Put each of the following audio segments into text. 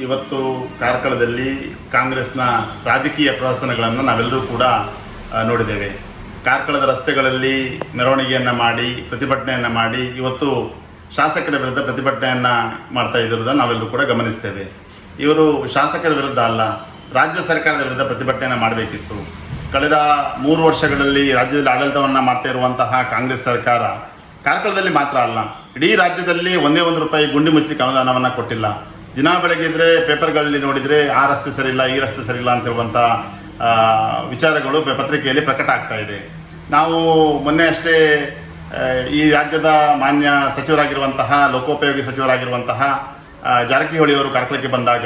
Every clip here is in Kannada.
ಇವತ್ತು ಕಾರ್ಕಳದಲ್ಲಿ ಕಾಂಗ್ರೆಸ್ನ ರಾಜಕೀಯ ಪ್ರಹಸನಗಳನ್ನು ನಾವೆಲ್ಲರೂ ಕೂಡ ನೋಡಿದ್ದೇವೆ. ಕಾರ್ಕಳದ ರಸ್ತೆಗಳಲ್ಲಿ ಮೆರವಣಿಗೆಯನ್ನು ಮಾಡಿ ಪ್ರತಿಭಟನೆಯನ್ನು ಮಾಡಿ ಇವತ್ತು ಶಾಸಕರ ವಿರುದ್ಧ ಪ್ರತಿಭಟನೆಯನ್ನು ಮಾಡ್ತಾ ಇದ್ದಿರುವುದನ್ನು ನಾವೆಲ್ಲರೂ ಕೂಡ ಗಮನಿಸ್ತೇವೆ. ಇವರು ಶಾಸಕರ ವಿರುದ್ಧ ಅಲ್ಲ, ರಾಜ್ಯ ಸರ್ಕಾರದ ವಿರುದ್ಧ ಪ್ರತಿಭಟನೆಯನ್ನು ಮಾಡಬೇಕಿತ್ತು. ಕಳೆದ 3 ವರ್ಷಗಳಲ್ಲಿ ರಾಜ್ಯದಲ್ಲಿ ಆಡಳಿತವನ್ನು ಮಾಡ್ತಾ ಇರುವಂತಹ ಕಾಂಗ್ರೆಸ್ ಸರ್ಕಾರ ಕಾರ್ಕಳದಲ್ಲಿ ಮಾತ್ರ ಅಲ್ಲ, ಇಡೀ ರಾಜ್ಯದಲ್ಲಿ ಒಂದೇ ₹1 ಗುಂಡಿ ಮುಚ್ಚಲಿಕ್ಕೆ ಅನುದಾನವನ್ನು ಕೊಟ್ಟಿಲ್ಲ. ದಿನ ಬೆಳಗ್ಗೆ ಇದ್ದರೆ ಪೇಪರ್ಗಳಲ್ಲಿ ನೋಡಿದರೆ ಆ ರಸ್ತೆ ಸರಿಯಿಲ್ಲ, ಈ ರಸ್ತೆ ಸರಿಯಿಲ್ಲ ಅಂತಿರುವಂಥ ವಿಚಾರಗಳು ಪತ್ರಿಕೆಯಲ್ಲಿ ಪ್ರಕಟ ಆಗ್ತಾ ಇದೆ. ನಾವು ಮೊನ್ನೆ ಅಷ್ಟೇ ಈ ರಾಜ್ಯದ ಮಾನ್ಯ ಸಚಿವರಾಗಿರುವಂತಹ ಲೋಕೋಪಯೋಗಿ ಸಚಿವರಾಗಿರುವಂತಹ ಜಾರಕಿಹೊಳಿ ಅವರು ಕಾರ್ಕಳಕ್ಕೆ ಬಂದಾಗ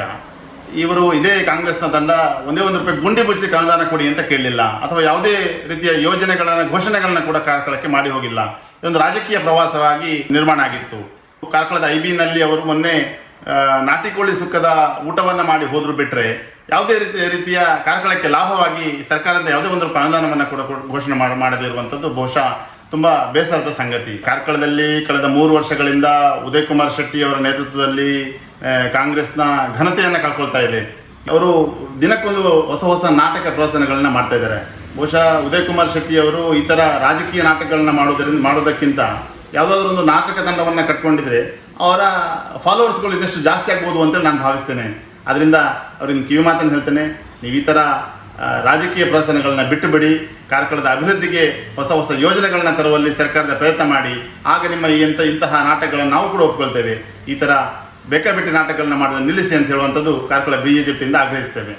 ಇವರು ಇದೇ ಕಾಂಗ್ರೆಸ್ನ ತಂಡ ಒಂದೇ ₹1 ಗುಂಡಿ ಮುಚ್ಚಲಿಕ್ಕೆ ಅನುದಾನ ಕೊಡಿ ಅಂತ ಕೇಳಲಿಲ್ಲ, ಅಥವಾ ಯಾವುದೇ ರೀತಿಯ ಘೋಷಣೆಗಳನ್ನ ಕೂಡ ಕಾರ್ಕಳಕ್ಕೆ ಮಾಡಿ ಹೋಗಿಲ್ಲ. ಇದೊಂದು ರಾಜಕೀಯ ಪ್ರವಾಸವಾಗಿ ನಿರ್ಮಾಣ ಆಗಿತ್ತು. ಕಾರ್ಕಳದ IB-ನಲ್ಲಿ ಅವರು ಮೊನ್ನೆ ನಾಟಿ ಕೋಳಿ ಸುಕ್ಕದ ಊಟವನ್ನು ಮಾಡಿ ಹೋದ್ರು ಬಿಟ್ಟರೆ ಯಾವುದೇ ರೀತಿಯ ಕಾರ್ಕಳಕ್ಕೆ ಲಾಭವಾಗಿ ಸರ್ಕಾರದಿಂದ ಯಾವುದೇ ₹1 ಅನುದಾನವನ್ನು ಕೂಡ ಘೋಷಣೆ ಮಾಡದೇ ಇರುವಂಥದ್ದು ಬಹುಶಃ ತುಂಬ ಬೇಸರದ ಸಂಗತಿ. ಕಾರ್ಕಳದಲ್ಲಿ ಕಳೆದ 3 ವರ್ಷಗಳಿಂದ ಉದಯ್ ಕುಮಾರ್ ಶೆಟ್ಟಿ ಅವರ ನೇತೃತ್ವದಲ್ಲಿ ಕಾಂಗ್ರೆಸ್ನ ಘನತೆಯನ್ನು ಕಳ್ಕೊಳ್ತಾ ಇದೆ. ಅವರು ದಿನಕ್ಕೊಂದು ಹೊಸ ನಾಟಕ ಪ್ರಹಸನಗಳನ್ನ ಮಾಡ್ತಾ ಇದ್ದಾರೆ. ಬಹುಶಃ ಉದಯ್ ಕುಮಾರ್ ಶೆಟ್ಟಿ ಅವರು ಈ ಥರ ರಾಜಕೀಯ ನಾಟಕಗಳನ್ನ ಮಾಡೋದಕ್ಕಿಂತ ಯಾವುದಾದ್ರೂ ಒಂದು ನಾಟಕ ತಂಡವನ್ನು ಕಟ್ಕೊಂಡಿದ್ರೆ ಅವರ ಫಾಲೋವರ್ಸ್ಗಳು ಇನ್ನಷ್ಟು ಜಾಸ್ತಿ ಆಗ್ಬೋದು ಅಂತೇಳಿ ನಾನು ಭಾವಿಸ್ತೇನೆ. ಅದರಿಂದ ಅವ್ರಿಗೆ ಕಿವಿ ಮಾತನ್ನು ಹೇಳ್ತೇನೆ, ನೀವು ಈ ಥರ ರಾಜಕೀಯ ಪ್ರಹಸನಗಳನ್ನ ಬಿಟ್ಟುಬಿಡಿ, ಕಾರ್ಕಳದ ಅಭಿವೃದ್ಧಿಗೆ ಹೊಸ ಯೋಜನೆಗಳನ್ನ ತರುವಲ್ಲಿ ಸರ್ಕಾರದ ಪ್ರಯತ್ನ ಮಾಡಿ. ಆಗ ನಿಮ್ಮ ಇಂತಹ ನಾಟಕಗಳನ್ನು ನಾವು ಕೂಡ ಒಪ್ಕೊಳ್ತೇವೆ. ಈ ಥರ ಬೇಕಾಬಿಟ್ಟಿ ನಾಟಕಗಳನ್ನ ಮಾಡೋದನ್ನು ನಿಲ್ಲಿಸಿ ಅಂತ ಹೇಳುವಂಥದ್ದು ಕಾರ್ಕಳ BJPಯಿಂದ ಆಗ್ರಹಿಸ್ತೇವೆ.